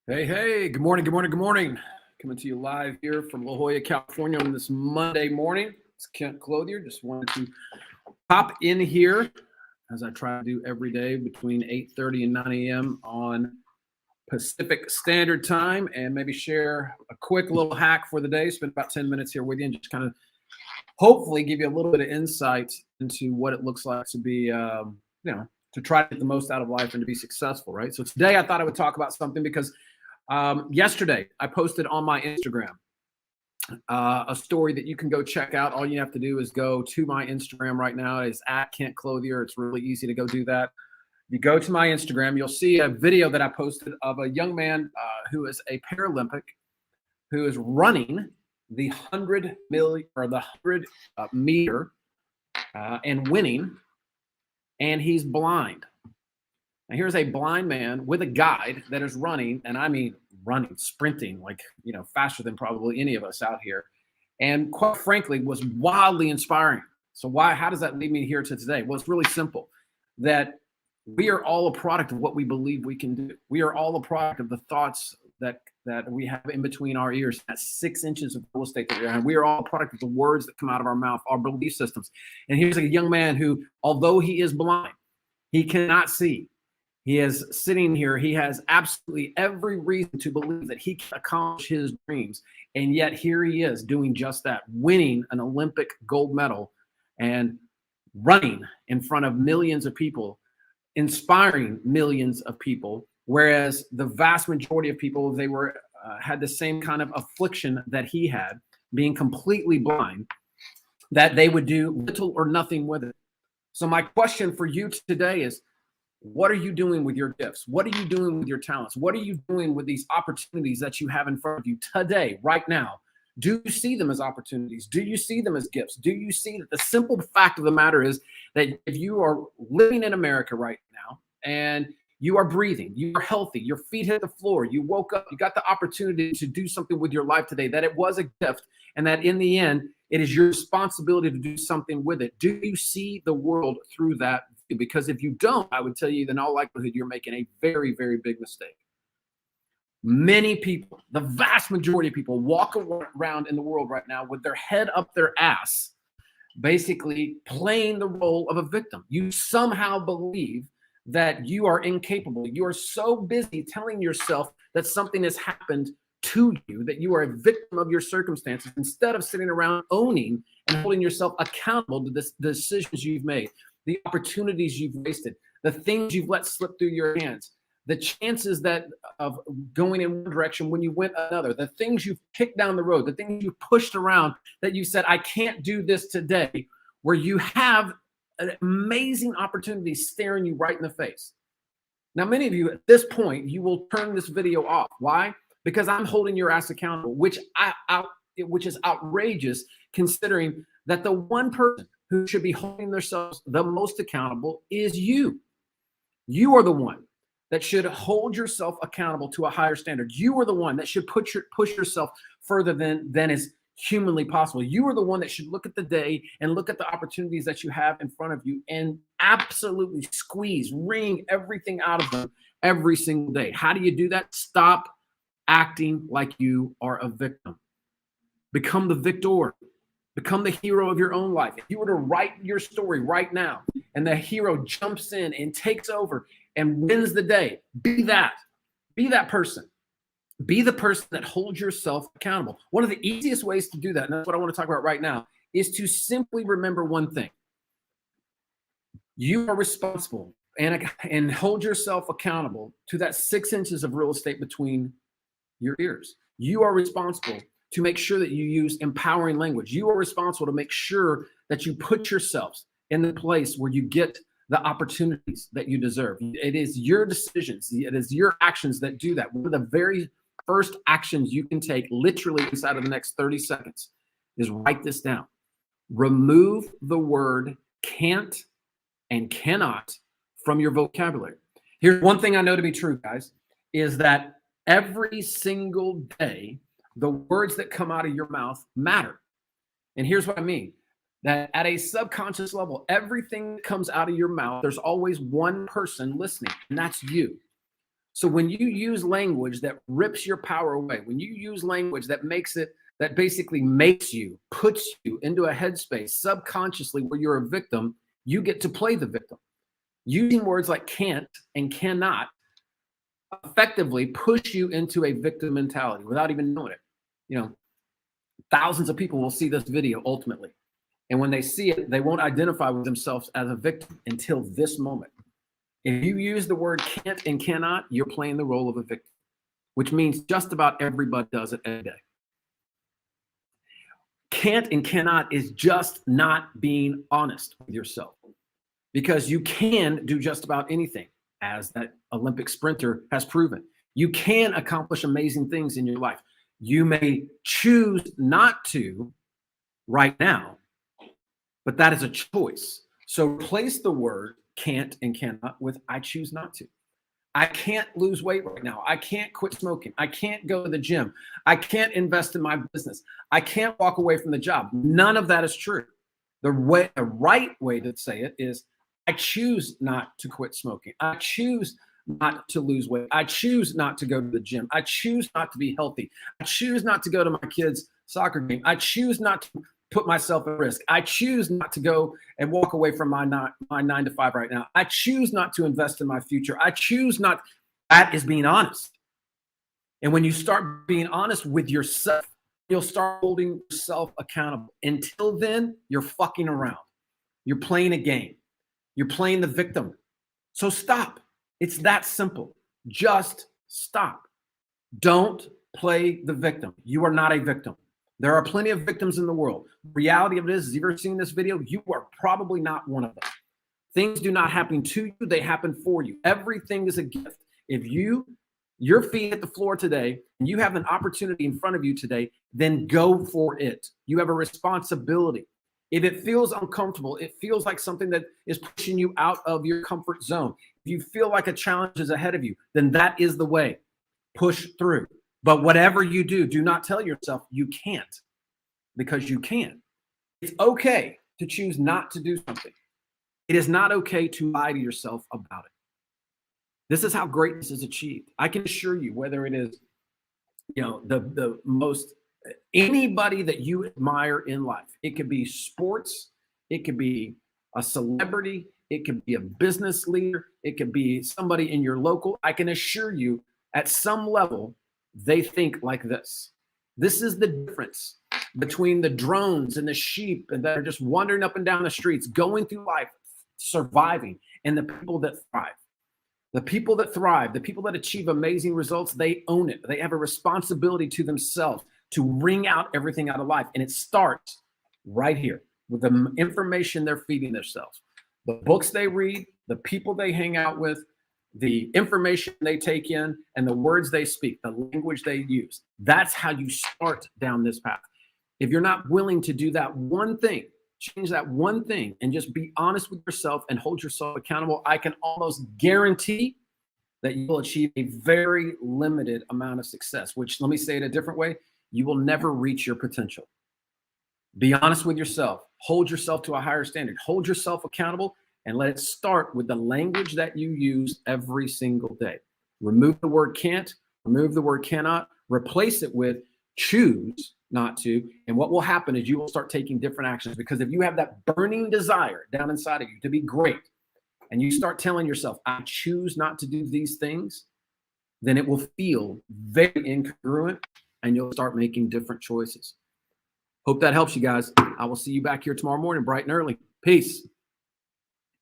Hey, hey, good morning, good morning, good morning. Coming to you live here from La Jolla, California on this Monday morning. It's Kent Clothier. Just wanted to pop in here as I try to do every day between 8:30 and 9 a.m. on Pacific Standard Time and maybe share a quick little hack for the day. Spend about 10 minutes here with you and just kind of hopefully give you a little bit of insight into what it looks like to be, to try to get the most out of life and to be successful, right? So today I thought I would talk about something because yesterday, I posted on my Instagram a story that you can go check out. All you have to do is go to my Instagram right now. It's at Kent Clothier. It's really easy to go do that. You go to my Instagram, you'll see a video that I posted of a young man who is a Paralympic who is running the 100 meter and winning, and he's blind. Now, here's a blind man with a guide that is running, and I mean running, sprinting, like, faster than probably any of us out here. And quite frankly, was wildly inspiring. So how does that lead me here to today? Well, it's really simple that we are all a product of what we believe we can do. We are all a product of the thoughts that we have in between our ears, that 6 inches of real estate that we have. We are all a product of the words that come out of our mouth, our belief systems. And here's a young man who, although he is blind, he cannot see. He is sitting here. He has absolutely every reason to believe that he can accomplish his dreams. And yet here he is doing just that, winning an Olympic gold medal and running in front of millions of people, inspiring millions of people. Whereas the vast majority of people, they had the same kind of affliction that he had, being completely blind, that they would do little or nothing with it. So my question for you today is, what are you doing with your gifts? What are you doing with your talents? What are you doing with these opportunities that you have in front of you today, right now? Do you see them as opportunities? Do you see them as gifts? Do you see that the simple fact of the matter is that if you are living in America right now and you are breathing, you are healthy, your feet hit the floor, you woke up, you got the opportunity to do something with your life today, that it was a gift, and that in the end, it is your responsibility to do something with it. Do you see the world through that? Because if you don't, I would tell you, in all likelihood, you're making a very, very big mistake. Many people, the vast majority of people, walk around in the world right now with their head up their ass, basically playing the role of a victim. You somehow believe that you are incapable. You are so busy telling yourself that something has happened to you, that you are a victim of your circumstances, instead of sitting around owning and holding yourself accountable to the decisions you've made, the opportunities you've wasted, the things you've let slip through your hands, the chances of going in one direction when you went another, the things you've kicked down the road, the things you've pushed around that you said, I can't do this today, where you have an amazing opportunity staring you right in the face. Now, many of you at this point, you will turn this video off. Why? Because I'm holding your ass accountable, which is outrageous, considering that the one person who should be holding themselves the most accountable is you. You are the one that should hold yourself accountable to a higher standard. You are the one that should push yourself further than is humanly possible. You are the one that should look at the day and look at the opportunities that you have in front of you and absolutely wring everything out of them every single day. How do you do that? Stop acting like you are a victim. Become the victor. Become the hero of your own life. If you were to write your story right now and the hero jumps in and takes over and wins the day, be that. Be that person. Be the person that holds yourself accountable. One of the easiest ways to do that, and that's what I want to talk about right now, is to simply remember one thing. You are responsible and hold yourself accountable to that 6 inches of real estate between your ears. You are responsible to make sure that you use empowering language. You are responsible to make sure that you put yourselves in the place where you get the opportunities that you deserve. It is your decisions. It is your actions that do that. One of the very first actions you can take literally inside of the next 30 seconds is write this down. Remove the word can't and cannot from your vocabulary. Here's one thing I know to be true, guys, is that every single day, the words that come out of your mouth matter. And here's what I mean. That at a subconscious level, everything that comes out of your mouth, there's always one person listening, and that's you. So when you use language that rips your power away, when you use language that basically puts you into a headspace subconsciously where you're a victim, you get to play the victim. Using words like can't and cannot effectively push you into a victim mentality without even knowing it. Thousands of people will see this video ultimately. And when they see it, they won't identify with themselves as a victim until this moment. If you use the word can't and cannot, you're playing the role of a victim, which means just about everybody does it every day. Can't and cannot is just not being honest with yourself, because you can do just about anything, as that Olympic sprinter has proven. You can accomplish amazing things in your life. You may choose not to right now, but that is a choice. So replace the word can't and cannot with I choose not to. I can't lose weight right now. I can't quit smoking. I can't go to the gym. I can't invest in my business. I can't walk away from the job. None of that is true. The right way to say it is I choose not to quit smoking. I choose not to lose weight. I choose not to go to the gym. I choose not to be healthy. I choose not to go to my kids' soccer game. I choose not to put myself at risk. I choose not to go and walk away from my 9 to 5 right now. I choose not to invest in my future. I choose not. That is being honest. And when you start being honest with yourself, you'll start holding yourself accountable. Until then, you're fucking around. You're playing a game. You're playing the victim. So stop. It's that simple. Just stop. Don't play the victim. You are not a victim. There are plenty of victims in the world. The reality of it is, if you've ever seen this video, you are probably not one of them. Things do not happen to you. They happen for you. Everything is a gift. If your feet hit the floor today and you have an opportunity in front of you today, then go for it. You have a responsibility. If it feels uncomfortable, it feels like something that is pushing you out of your comfort zone. If you feel like a challenge is ahead of you, then that is the way. Push through. But whatever you do, do not tell yourself you can't, because you can. It's okay to choose not to do something. It is not okay to lie to yourself about it. This is how greatness is achieved. I can assure you, whether it is, the most anybody that you admire in life, it could be sports, it could be a celebrity, it could be a business leader, it could be somebody in your local. I can assure you, at some level, they think like this. This is the difference between the drones and the sheep and that are just wandering up and down the streets, going through life, surviving, and the people that thrive. The people that thrive, the people that achieve amazing results, they own it. They have a responsibility to themselves to wring out everything out of life. And it starts right here with the information they're feeding themselves. The books they read, the people they hang out with, the information they take in, and the words they speak, the language they use. That's how you start down this path. If you're not willing to do that one thing, change that one thing, and just be honest with yourself and hold yourself accountable, I can almost guarantee that you will achieve a very limited amount of success, which, let me say it a different way, you will never reach your potential. Be honest with yourself. Hold yourself to a higher standard. Hold yourself accountable, and let it start with the language that you use every single day. Remove the word can't, remove the word cannot, replace it with choose not to. And what will happen is you will start taking different actions, because if you have that burning desire down inside of you to be great, and you start telling yourself, I choose not to do these things, then it will feel very incongruent and you'll start making different choices. Hope that helps you guys. I will see you back here tomorrow morning, bright and early. Peace.